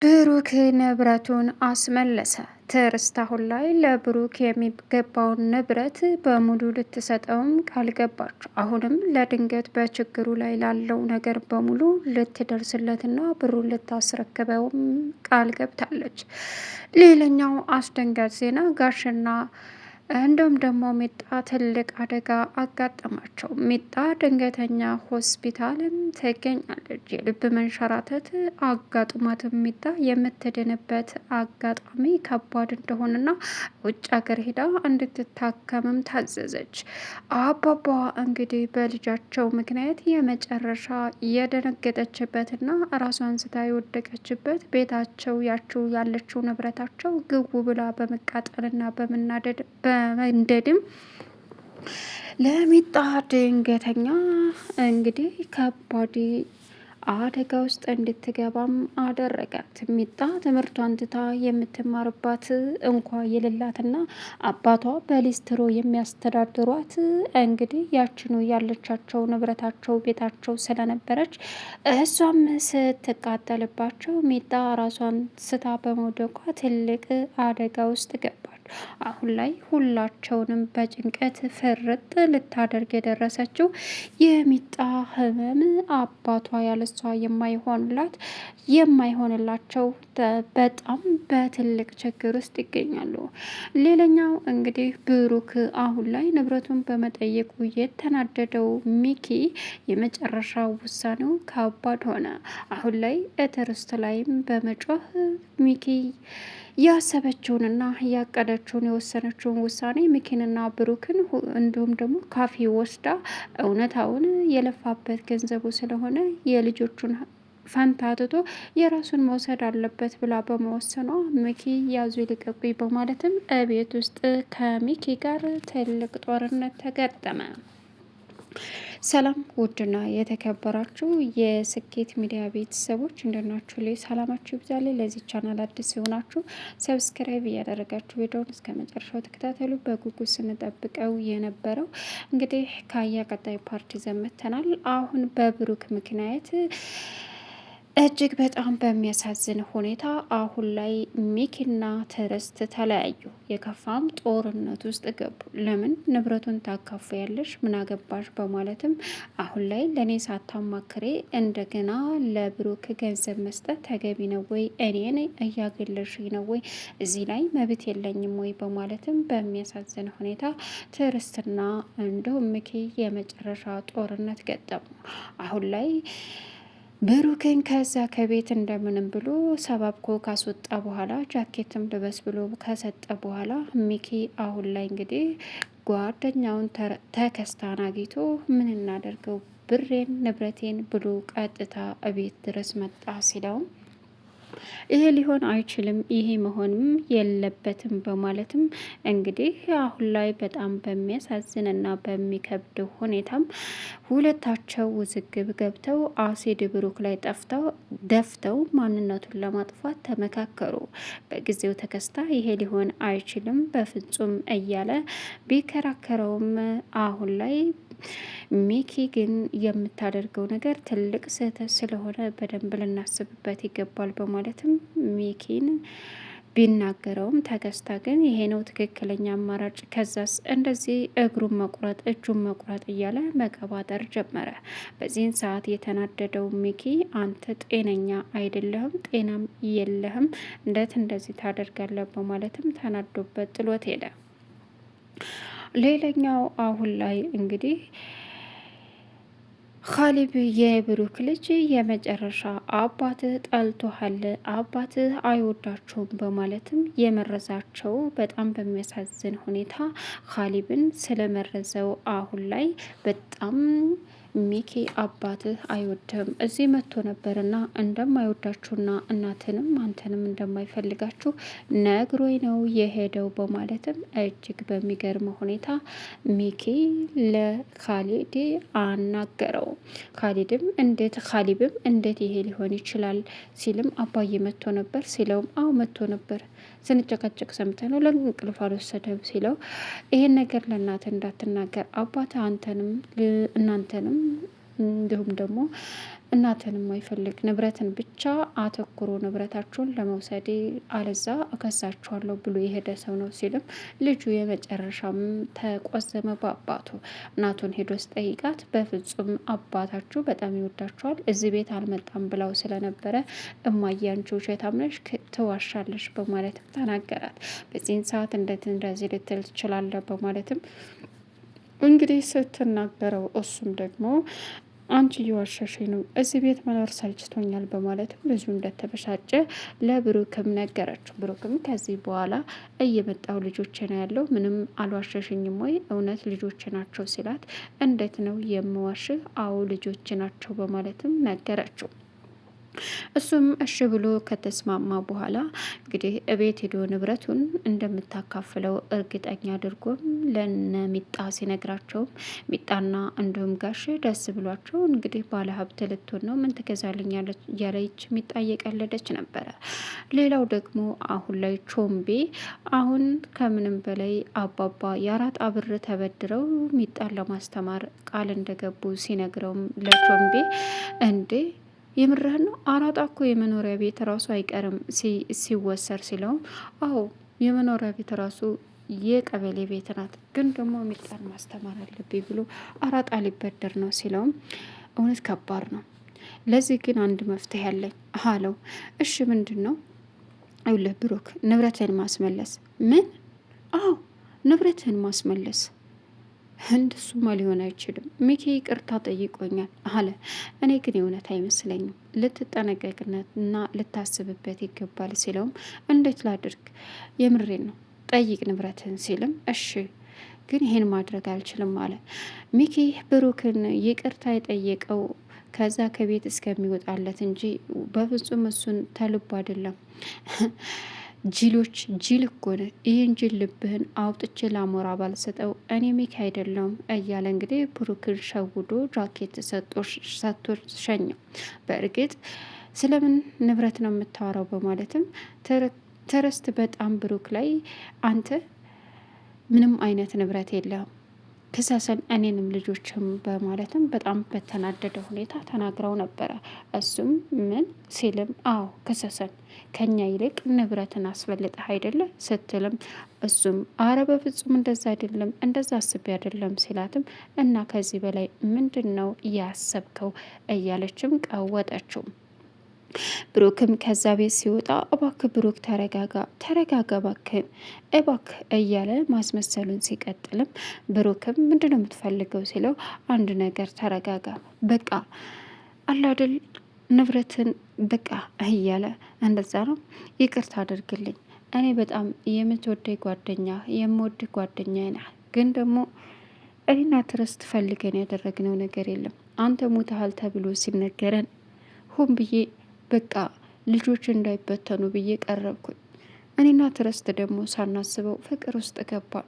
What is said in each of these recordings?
ብሩክ ንብረቱን አስመለሰ። ትዕግስት አሁን ላይ ለብሩክ የሚገባውን ንብረት በሙሉ ልትሰጠውም ቃል ገባች። አሁንም ለድንገት በችግሩ ላይ ላለው ነገር በሙሉ ልትደርስለትና ብሩን ልታስረክበውም ቃል ገብታለች። ሌላኛው አስደንጋጭ ዜና ጋሽና እንዲሁም ደግሞ ሚጣ ትልቅ አደጋ አጋጠማቸው። ሚጣ ድንገተኛ ሆስፒታልም ትገኛለች። የልብ መንሸራተት አጋጥሟትም ሚጣ የምትድንበት አጋጣሚ ከባድ እንደሆነና ውጭ ሀገር ሄዳ እንድትታከምም ታዘዘች። አባባ እንግዲህ በልጃቸው ምክንያት የመጨረሻ የደነገጠችበትና ራሷን ስታ የወደቀችበት ቤታቸው ያችው ያለችው ንብረታቸው ግው ብላ በመቃጠልና በመንደድም ለሚጣ ድንገተኛ እንግዲህ ከባድ አደጋ ውስጥ እንድትገባም አደረጋት። ሚጣ ትምህርቷን ትታ የምትማርባት እንኳ የሌላትና አባቷ በሊስትሮ የሚያስተዳድሯት እንግዲህ ያችኑ ያለቻቸው ንብረታቸው ቤታቸው ስለነበረች እሷም ስትቃጠልባቸው ሚጣ ራሷን ስታ በመውደቋ ትልቅ አደጋ ውስጥ ገባች። አሁን ላይ ሁላቸውንም በጭንቀት ፍርጥ ልታደርግ የደረሰችው የሚጣ ህመም አባቷ ያለሷ የማይሆንላቸው በጣም በትልቅ ችግር ውስጥ ይገኛሉ። ሌላኛው እንግዲህ ብሩክ አሁን ላይ ንብረቱን በመጠየቁ የተናደደው ሚኪ የመጨረሻ ውሳኔው ከባድ ሆነ። አሁን ላይ ትዕግስት ላይም በመጮህ ሚኪ ያሰበችውንና ያቀደችውን የወሰነችውን ውሳኔ ሚኪንና ብሩክን እንዲሁም ደግሞ ካፌ ወስዳ እውነታውን የለፋበት ገንዘቡ ስለሆነ የልጆቹን ፈንታ ትቶ የራሱን መውሰድ አለበት ብላ በመወሰኗ ሚኪ ያዙ ይልቀቁኝ በማለትም እቤት ውስጥ ከሚኪ ጋር ትልቅ ጦርነት ተገጠመ። ሰላም ውድና የተከበራችሁ የስኬት ሚዲያ ቤተሰቦች እንደናችሁ ላይ ሰላማችሁ ይብዛል። ለዚህ ቻናል አዲስ ሲሆናችሁ ሰብስክራይብ እያደረጋችሁ ቪዲዮውን እስከ መጨረሻው ተከታተሉ። በጉጉት ስንጠብቀው የነበረው እንግዲህ ካያ ቀጣይ ፓርቲ ዘመተናል። አሁን በብሩክ ምክንያት እጅግ በጣም በሚያሳዝን ሁኔታ አሁን ላይ ሚኪና ትዕግስት ተለያዩ። የከፋም ጦርነት ውስጥ ገቡ። ለምን ንብረቱን ታካፍያለሽ ምን አገባሽ በማለትም አሁን ላይ ለእኔ ሳታማክሬ እንደገና ለብሩክ ገንዘብ መስጠት ተገቢ ነው ወይ? እኔን እያገለሽኝ ነው ወይ? እዚህ ላይ መብት የለኝም ወይ? በማለትም በሚያሳዝን ሁኔታ ትዕግስትና እንዲሁም ሚኪ የመጨረሻ ጦርነት ገጠሙ። አሁን ላይ ብሩክን ከዛ ከቤት እንደምንም ብሎ ሰባብኮ ካስወጣ በኋላ ጃኬትም ልበስ ብሎ ከሰጠ በኋላ ሚኪ አሁን ላይ እንግዲህ ጓደኛውን ተከስታን አግኝቶ ምን እናደርገው ብሬን ንብረቴን ብሎ ቀጥታ እቤት ድረስ መጣ ሲለውም ይሄ ሊሆን አይችልም፣ ይሄ መሆንም የለበትም በማለትም እንግዲህ አሁን ላይ በጣም በሚያሳዝን እና በሚከብድ ሁኔታም ሁለታቸው ውዝግብ ገብተው አሲድ ብሩክ ላይ ደፍተው ማንነቱን ለማጥፋት ተመካከሩ። በጊዜው ተከስታ ይሄ ሊሆን አይችልም በፍጹም እያለ ቢከራከረውም አሁን ላይ ሚኪ ግን የምታደርገው ነገር ትልቅ ስህተት ስለሆነ በደንብ ልናስብበት ይገባል በማለትም ሚኪን ቢናገረውም ተከስታ ግን ይሄ ነው ትክክለኛ አማራጭ፣ ከዛስ እንደዚህ እግሩን መቁረጥ እጁን መቁረጥ እያለ መቀባጠር ጀመረ። በዚህን ሰዓት የተናደደው ሚኪ አንተ ጤነኛ አይደለህም፣ ጤናም የለህም፣ እንዴት እንደዚህ ታደርጋለህ በማለትም ተናዶበት ጥሎት ሄደ። ሌላኛው አሁን ላይ እንግዲህ ካሌብ የብሩክ ልጅ የመጨረሻ አባትህ ጠልቶሃል፣ አባትህ አይወዳቸውም በማለትም የመረዛቸው በጣም በሚያሳዝን ሁኔታ ካሌብን ስለመረዘው አሁን ላይ በጣም ሚኪ አባትህ አይወድህም እዚህ መጥቶ ነበርና እንደማይወዳችሁና እናትንም አንተንም እንደማይፈልጋችሁ ነግሮኝ ነው የሄደው በማለትም እጅግ በሚገርም ሁኔታ ሚኪ ለካሌድ አናገረው። ካሌብም እንዴት ይሄ ሊሆን ይችላል ሲልም አባዬ መጥቶ ነበር ሲለውም አዎ መጥቶ ነበር ስንጨቃጨቅ ሰምተ ነው ለምን እንቅልፍ አልወሰደም ሲለው ይሄን ነገር ለእናትህ እንዳትናገር አባት አንተንም እናንተንም እንዲሁም ደግሞ እናትን የማይፈልግ ንብረትን ብቻ አተኩሮ ንብረታቸውን ለመውሰድ አለዛ እከሳቸዋለሁ ብሎ የሄደ ሰው ነው ሲልም ልጁ የመጨረሻም ተቆዘመ በአባቱ። እናቱን ሄዶ ስጠይቃት በፍጹም አባታችሁ በጣም ይወዳቸዋል፣ እዚህ ቤት አልመጣም ብለው ስለነበረ እማዬ አንቺ ውሸታም ነሽ ትዋሻለሽ በማለትም ተናገራት። በዚህን ሰዓት እንዴት እንደዚህ ልትል ትችላለህ በማለትም እንግዲህ ስትናገረው እሱም ደግሞ አንቺ እየዋሸሽኝ ነው፣ እዚህ ቤት መኖር ሰልችቶኛል በማለትም ብዙ እንደተበሳጨ ለብሩክም ነገረችው። ብሩክም ከዚህ በኋላ እየመጣው ልጆች ነው ያለው፣ ምንም አልዋሸሽኝም ወይ እውነት ልጆች ናቸው ሲላት፣ እንዴት ነው የምዋሽህ? አዎ ልጆች ናቸው በማለትም ነገረችው። እሱም እሺ ብሎ ከተስማማ በኋላ እንግዲህ እቤት ሄዶ ንብረቱን እንደምታካፍለው እርግጠኛ አድርጎም ለነ ሚጣ ሲነግራቸውም ሚጣና እንዲሁም ጋሽ ደስ ብሏቸው እንግዲህ ባለ ሀብት ልትሆን ነው ምን ትገዛልኝ ያለች ሚጣ እየቀለደች ነበረ። ሌላው ደግሞ አሁን ላይ ቾምቤ አሁን ከምንም በላይ አባባ የአራት ብር ተበድረው ሚጣን ለማስተማር ቃል እንደገቡ ሲነግረውም ለቾምቤ እንዴ የምርህን ነው? አራጣ እኮ የመኖሪያ ቤት ራሱ አይቀርም ሲወሰር ሲለውም አዎ የመኖሪያ ቤት ራሱ የቀበሌ ቤት ናት፣ ግን ደግሞ ሚጣን ማስተማር አለብኝ ብሎ አራጣ ሊበደር ነው ሲለውም እውነት ከባድ ነው። ለዚህ ግን አንድ መፍትሄ ያለኝ አለው። እሺ ምንድን ነው? ይኸውልህ ብሩክ ንብረትን ማስመለስ። ምን? አዎ ንብረትን ማስመለስ። እንደሱማ ሊሆን አይችልም፣ ሚኪ ይቅርታ ጠይቆኛል አለ። እኔ ግን የእውነት አይመስለኝም፣ ልትጠነቀቅነትና ልታስብበት ይገባል ሲለውም እንዴት ላድርግ? የምሬን ነው ጠይቅ ንብረትን ሲልም እሺ ግን ይሄን ማድረግ አልችልም አለ። ሚኪ ብሩክን ይቅርታ የጠየቀው ከዛ ከቤት እስከሚወጣለት እንጂ በፍጹም እሱን ተልቦ አይደለም። ጅሎች ጅል እኮ ነህ፣ ይህን ጅል ልብህን አውጥቼ ላሞራ ባልሰጠው እኔ ሚኪ አይደለሁም እያለ እንግዲህ ብሩክን ሸውዶ ጃኬት ሰጥቶ ሸኘው። በእርግጥ ስለምን ንብረት ነው የምታወራው በማለትም ትረስት በጣም ብሩክ ላይ አንተ ምንም አይነት ንብረት የለህም ክሰሰን እኔንም ልጆችም በማለትም በጣም በተናደደ ሁኔታ ተናግረው ነበረ። እሱም ምን ሲልም አዎ ክሰሰን ከኛ ይልቅ ንብረትን አስፈልጠህ አይደለ ስትልም እሱም አረ በፍጹም እንደዛ አይደለም እንደዛ አስቤ አይደለም ሲላትም እና ከዚህ በላይ ምንድን ነው ያሰብከው እያለችም ቀወጠችው። ብሩክም ከዛ ቤት ሲወጣ እባክህ ብሩክ ተረጋጋ እባክህ እያለ ማስመሰሉን ሲቀጥልም ብሩክም ምንድነው የምትፈልገው ሲለው አንድ ነገር ተረጋጋ በቃ አላድል ንብረትን በቃ እያለ እንደዛ ነው። ይቅርታ አድርግልኝ እኔ በጣም የምትወደኝ ጓደኛ የምወድህ ጓደኛ ነህ፣ ግን ደግሞ እኔና ትረስት ፈልገን ያደረግነው ነገር የለም። አንተ ሞተሃል ተብሎ ሲነገረን ሁን ብዬ በቃ ልጆች እንዳይበተኑ ብዬ ቀረብኩኝ። እኔና ትረስት ደግሞ ሳናስበው ፍቅር ውስጥ ገባል።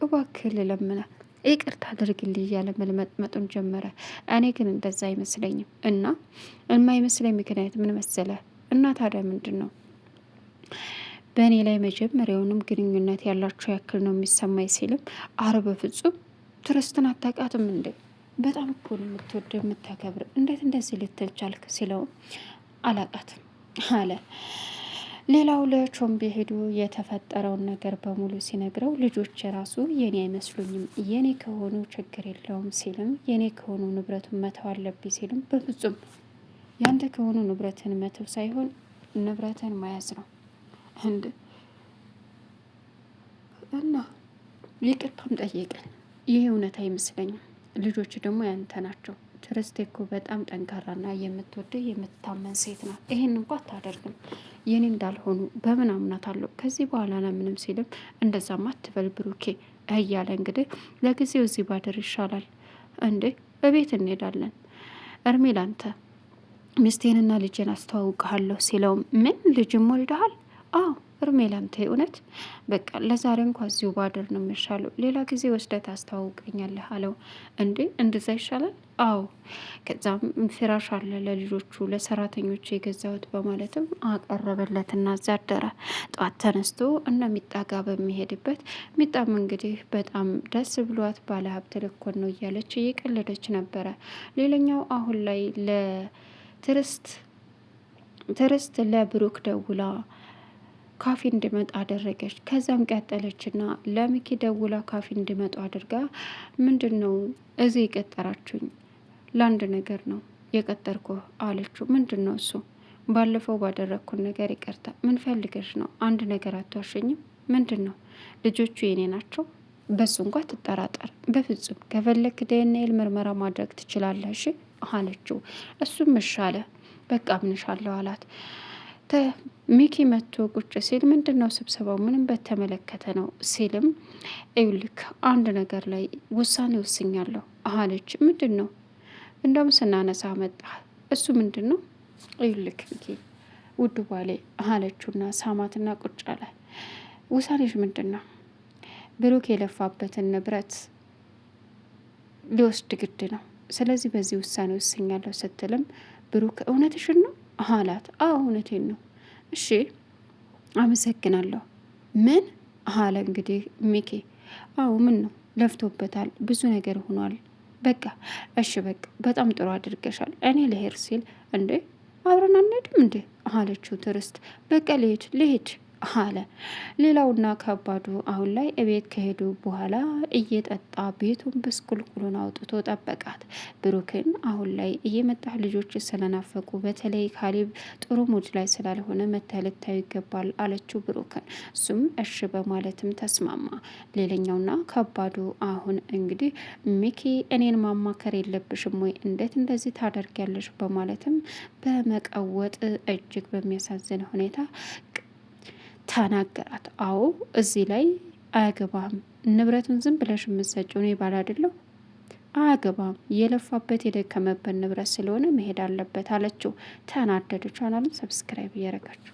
እባክህን ልለምና ይቅርታ አድርግልኝ እያለ መልመጥመጡን ጀመረ። እኔ ግን እንደዛ አይመስለኝም እና የማይመስለኝ ምክንያት ምን መሰለ? እና ታዲያ ምንድን ነው? በእኔ ላይ መጀመሪያውንም ግንኙነት ያላቸው ያክል ነው የሚሰማኝ ሲልም አረ በፍጹም ትረስትን አታውቃትም እንዴ? በጣም እኮ ነው የምትወደ የምታከብር፣ እንዴት እንደዚህ ልትል ቻልክ? ሲለውም አላውቃትም አለ። ሌላው ለቾምቤ ሄዶ የተፈጠረውን ነገር በሙሉ ሲነግረው ልጆች የራሱ የኔ አይመስሉኝም፣ የኔ ከሆኑ ችግር የለውም ሲልም የኔ ከሆኑ ንብረቱን መተው አለብኝ ሲልም በፍጹም ያንተ ከሆኑ ንብረትን መተው ሳይሆን ንብረትን መያዝ ነው እና ይቅርታም ጠየቀኝ። ይሄ እውነት አይመስለኝም፣ ልጆች ደግሞ ያንተ ናቸው። ትረስቴ እኮ በጣም ጠንካራና የምትወደው የምታመን ሴት ናት። ይሄን እንኳ አታደርግም። የኔ እንዳልሆኑ በምን አምናታለሁ ከዚህ በኋላ ለምንም ሲልም እንደዛማ አትበል ብሩኬ እያለ እንግዲህ ለጊዜው እዚህ ባደር ይሻላል እንዴ በቤት እንሄዳለን እርሜ ላንተ ሚስቴንና ልጅን አስተዋውቀሃለሁ ሲለውም ምን ልጅም ወልደሃል? አዎ ሄርሜላን ተይ እውነት በቃ ለዛሬ እንኳ እዚሁ ባድር ነው የሚሻለው፣ ሌላ ጊዜ ወስደህ ታስተዋውቀኛለህ አለው። እንዴ እንደዛ ይሻላል? አዎ ከዛም ፍራሽ አለ ለልጆቹ ለሰራተኞቹ የገዛሁት በማለትም አቀረበለትና እዛ አደረ። ጠዋት ተነስቶ እነ ሚጣ ጋር በሚሄድበት ሚጣም እንግዲህ በጣም ደስ ብሏት ባለሀብት ልኮን ነው እያለች እየቀለደች ነበረ። ሌላኛው አሁን ላይ ትርስት ለብሩክ ደውላ ካፌ እንዲመጣ አደረገች። ከዛም ቀጠለችና ለሚኪ ደውላ ካፌ እንዲመጡ አድርጋ ምንድን ነው እዚህ የቀጠራችሁኝ? ለአንድ ነገር ነው የቀጠርኩ አለችው። ምንድን ነው እሱ? ባለፈው ባደረግኩን ነገር ይቅርታ። ምን ፈልገሽ ነው? አንድ ነገር አትዋሸኝም? ምንድን ነው? ልጆቹ የኔ ናቸው? በሱ እንኳ ትጠራጠር። በፍጹም ከፈለክ ዲኤንኤ ምርመራ ማድረግ ትችላለሽ አለችው። እሱም እሺ አለ። በቃ ምንሻለሁ አላት። ሚኪ መጥቶ ቁጭ ሲል ምንድን ነው ስብሰባው ምንም በተመለከተ ነው ሲልም ይኸውልህ አንድ ነገር ላይ ውሳኔ ወስኛለሁ አለች። ምንድን ነው? እንደውም ስናነሳ መጣ። እሱ ምንድን ነው? ይኸውልህ ሚኪ ውድ ባሌ አለችውና ሳማትና ቁጭ አለ። ውሳኔሽ ምንድን ነው? ብሩክ የለፋበትን ንብረት ሊወስድ ግድ ነው። ስለዚህ በዚህ ውሳኔ ወስኛለሁ ስትልም ብሩክ እውነትሽን ነው አላት። አዎ እውነቴን ነው። እሺ አመሰግናለሁ። ምን አለ እንግዲህ ሚኪ። አዎ ምን ነው ለፍቶበታል፣ ብዙ ነገር ሆኗል። በቃ እሺ በቃ በጣም ጥሩ አድርገሻል። እኔ ልሄድ ሲል እንዴ አብረን አንሄድም እንዴ አለችው ትርስት። በቃ ልሄድ አለ። ሌላውና ከባዱ አሁን ላይ እቤት ከሄዱ በኋላ እየጠጣ ቤቱን ብስቁልቁሉን አውጥቶ ጠበቃት። ብሩክን አሁን ላይ እየመጣህ ልጆች ስለናፈቁ በተለይ ካሌብ ጥሩ ሙድ ላይ ስላልሆነ መተህ ልታዩ ይገባል አለችው ብሩክን። እሱም እሺ በማለትም ተስማማ። ሌላኛውና ከባዱ አሁን እንግዲህ ሚኪ እኔን ማማከር የለብሽም ወይ? እንዴት እንደዚህ ታደርጊያለሽ? በማለትም በመቀወጥ እጅግ በሚያሳዝን ሁኔታ ተናገራት። አዎ እዚህ ላይ አያገባም፣ ንብረቱን ዝም ብለሽ የምትሰጪው እኔ ባል አይደለሁ? አያገባም፣ የለፋበት የደከመበት ንብረት ስለሆነ መሄድ አለበት አለችው። ተናደደች። ቻናሉን ሰብስክራይብ እያደረጋችሁ